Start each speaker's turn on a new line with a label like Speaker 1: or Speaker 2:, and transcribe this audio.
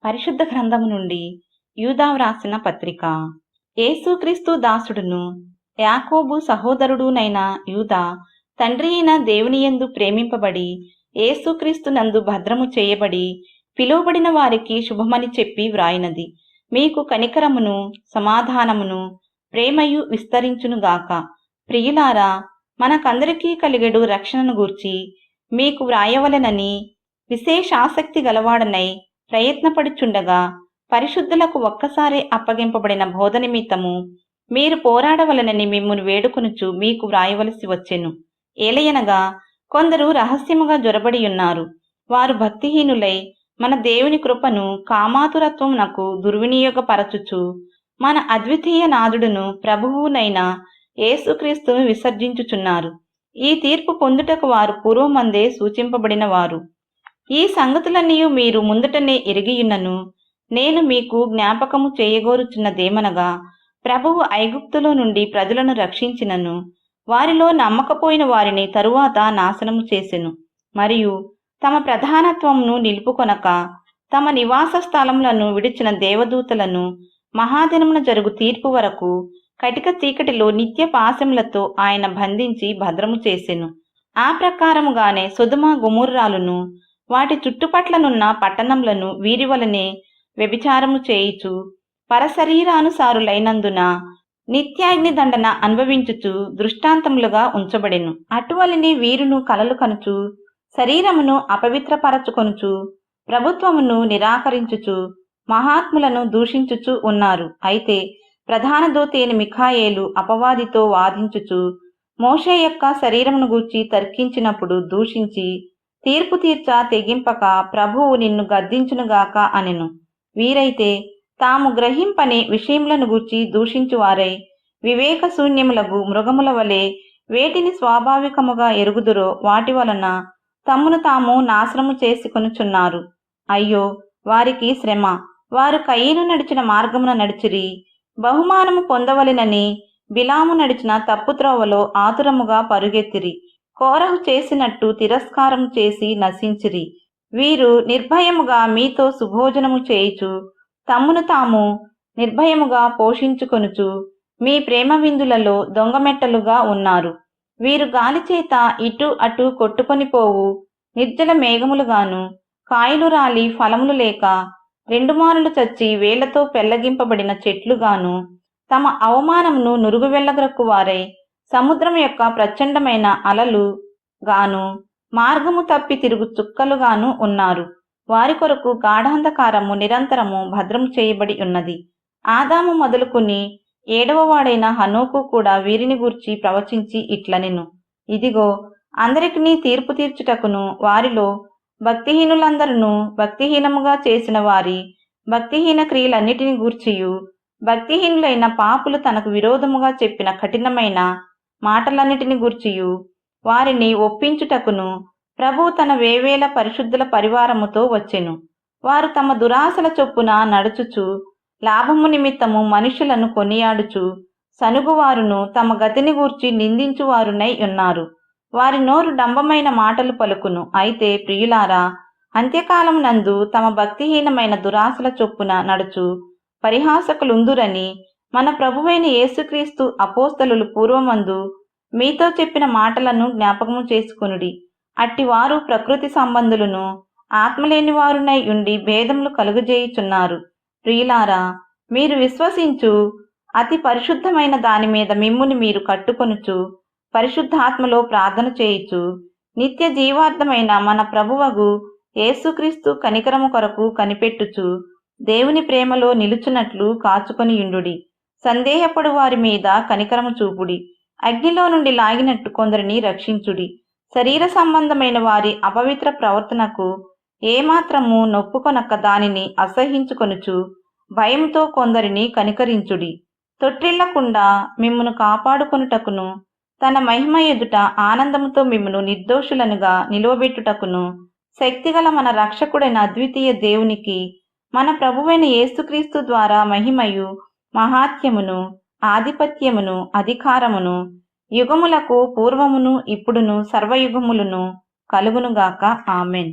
Speaker 1: పరిశుద్ధ గ్రంథము నుండి యూదా వ్రాసిన పత్రిక. యేసుక్రీస్తు దాసుడును యాకోబు సహోదరుడునైన యూదా తండ్రి అయిన దేవునియందు ప్రేమింపబడి యేసుక్రీస్తు నందు భద్రము చేయబడి పిలువబడిన వారికి శుభమని చెప్పి వ్రాయినది. మీకు కనికరమును సమాధానమును ప్రేమయు విస్తరించునుగాక. ప్రియులారా, మనకందరికీ కలిగెడు రక్షణను గూర్చి మీకు వ్రాయవలెనని విశేషాసక్తి గలవాడనై ప్రయత్నపడుచుండగా, పరిశుద్ధులకు ఒక్కసారి అప్పగింపబడిన బోధ నిమిత్తము మీరు పోరాడవలనని మిమ్మును వేడుకొనుచు మీకు వ్రాయవలసి వచ్చెను. ఏలయనగా కొందరు రహస్యముగా జొరబడి ఉన్నారు. వారు భక్తిహీనులై మన దేవుని కృపను కామాతురత్వమునకు దుర్వినియోగపరచుచు మన అద్వితీయ నాథుడును ప్రభువునైన యేసుక్రీస్తును విసర్జించుచున్నారు. ఈ తీర్పు పొందుటకు వారు పూర్వమందే సూచింపబడిన వారు. ఈ సంగతులన్నీ మీరు ముందటనే ఎరిగియున్నను నేను మీకు జ్ఞాపకము చేయగోరుచున్నదేమనగా, ప్రభువు ఐగుప్తులో నుండి ప్రజలను రక్షించినను వారిలో నమ్మకపోయిన వారిని తరువాత నాశనము చేసెను. మరియు తమ ప్రధానత్వమును నిలుపుకొనక తమ నివాస స్థలములను విడిచిన దేవదూతలను మహాదినమున జరుగు తీర్పు వరకు కటిక చీకటిలో నిత్య పాశములతో ఆయన బంధించి భద్రము చేసెను. ఆ ప్రకారముగానే సొదొమ గొమొర్రాలను వాటి చుట్టుపట్లనున్న పట్టణములను వీరి వలనే వ్యభిచారము చేయుచు పరశరీరానుసారులైనందున నిత్యాగ్ని దండన అనుభవించుచు దృష్టాంతములుగా ఉంచబడెను. అటువలనే వీరును కలలు కనుచు శరీరమును అపవిత్రపరచుకొనుచు ప్రభుత్వమును నిరాకరించుచు మహాత్ములను దూషించుచు ఉన్నారు. అయితే ప్రధాన దూతైన మిఖాయేలు అపవాదితో వాదించుచు మోషే యొక్క శరీరమును గూర్చి తర్కించినప్పుడు దూషించి తీర్పు తీర్చ తెగింపక ప్రభువు నిన్ను గద్దించునుగాక అనెను. వీరైతే తాము గ్రహింపని విషయములను గూర్చి దూషించువారై వివేక శూన్యములగు మృగముల వలె వేటిని స్వాభావికముగా ఎరుగుదురో వాటి వలన తమ్మును తాము నాశనము చేసుకొనుచున్నారు. అయ్యో వారికి శ్రమ! వారు కయీను నడిచిన మార్గమున నడిచిరి. బహుమానము పొందవలెనని బిలాము నడిచిన తప్పుత్రోవలో ఆతురముగా పరుగెత్తిరి. కోరహు చేసినట్టు తిరస్కారము చేసి నశించిరి. వీరు నిర్భయముగా మీతో సుభోజనము చేయుచు తమ్మును తాము నిర్భయముగా పోషించుకొనుచు మీ ప్రేమ విందులలో దొంగమెట్టలుగా ఉన్నారు. వీరు గాలిచేత ఇటు అటు కొట్టుకొని పోవు నిర్జల మేఘములుగాను, కాయలు రాలి ఫలములు లేక రెండుమారులు చచ్చి వేళ్లతో పెళ్లగింపబడిన చెట్లుగాను, తమ అవమానమును నురుగు వెళ్ళగ్రక్కు వారై సముద్రం యొక్క ప్రచండమైన అలలు గాను, మార్గము తప్పి తిరుగు చుక్కలుగాను ఉన్నారు. వారి కొరకు గాఢాంధకారము నిరంతరము భద్రము చేయబడి ఉన్నది. ఆదాము మొదలుకుని 7వ వాడైన హనోకు కూడా వీరిని గూర్చి ప్రవచించి ఇట్లనెను. ఇదిగో, అందరికినీ తీర్పు తీర్చుటకును వారిలో భక్తిహీనులందరూ భక్తిహీనముగా చేసిన వారి భక్తిహీన క్రియలన్నిటిని గూర్చియు భక్తిహీనులైన పాపులు తనకు విరోధముగా చెప్పిన కఠినమైన మాటలన్నిటిని గూర్చియు వారిని ఒప్పించుటకును ప్రభువు తన వేవేల పరిశుద్ధుల పరివారముతో వచ్చెను. వారు తమ దురాశల చొప్పున నడుచుచు లాభము నిమిత్తము మనుషులను కొనియాడుచు సనుగువారును తమ గతిని గూర్చి నిందించువారునై ఉన్నారు. వారి నోరు డంబమైన మాటలు పలుకును. అయితే ప్రియులారా, అంత్యకాలమునందు తమ భక్తిహీనమైన దురాశల చొప్పున నడుచు పరిహాసకులుందురని మన ప్రభువైన యేసుక్రీస్తు అపోస్తలులు పూర్వమందు మీతో చెప్పిన మాటలను జ్ఞాపకము చేసుకొనుడి. అట్టివారు ప్రకృతి సంబంధులను ఆత్మలేని వారునై ఉండి భేదములు కలుగజేయుచున్నారు. ప్రియులారా, మీరు విశ్వసించు అతి పరిశుద్ధమైన దాని మీద మిమ్ముని మీరు కట్టుకొనుచు పరిశుద్ధాత్మలో ప్రార్థన చేయుచు నిత్య జీవార్థమైన మన ప్రభువగు యేసుక్రీస్తు కనికరము కొరకు కనిపెట్టుచు దేవుని ప్రేమలో నిలుచున్నట్లు కాచుకొని యుండుడి. సందేహపడు వారి మీద కనికరము చూపుడి. అగ్నిలో నుండి లాగినట్టు కొందరిని రక్షించుడి. శరీర సంబంధమైన వారి అపవిత్ర ప్రవర్తనకు ఏమాత్రము నొప్పుకొనక దానిని అసహించుకొనుచు భయంతో కొందరిని కనికరించుడి. తొట్టిల్లకుండా మిమ్మును కాపాడుకొనుటకును తన మహిమ ఎదుట ఆనందముతో మిమ్మును నిర్దోషులనుగా నిలువబెట్టుటకును శక్తిగల మన రక్షకుడైన అద్వితీయ దేవునికి మన ప్రభువైన యేసుక్రీస్తు ద్వారా మహిమయు మహాత్యమును ఆధిపత్యమును అధికారమును యుగములకు పూర్వమును ఇప్పుడును సర్వయుగములను కలుగునుగాక. ఆమెన్.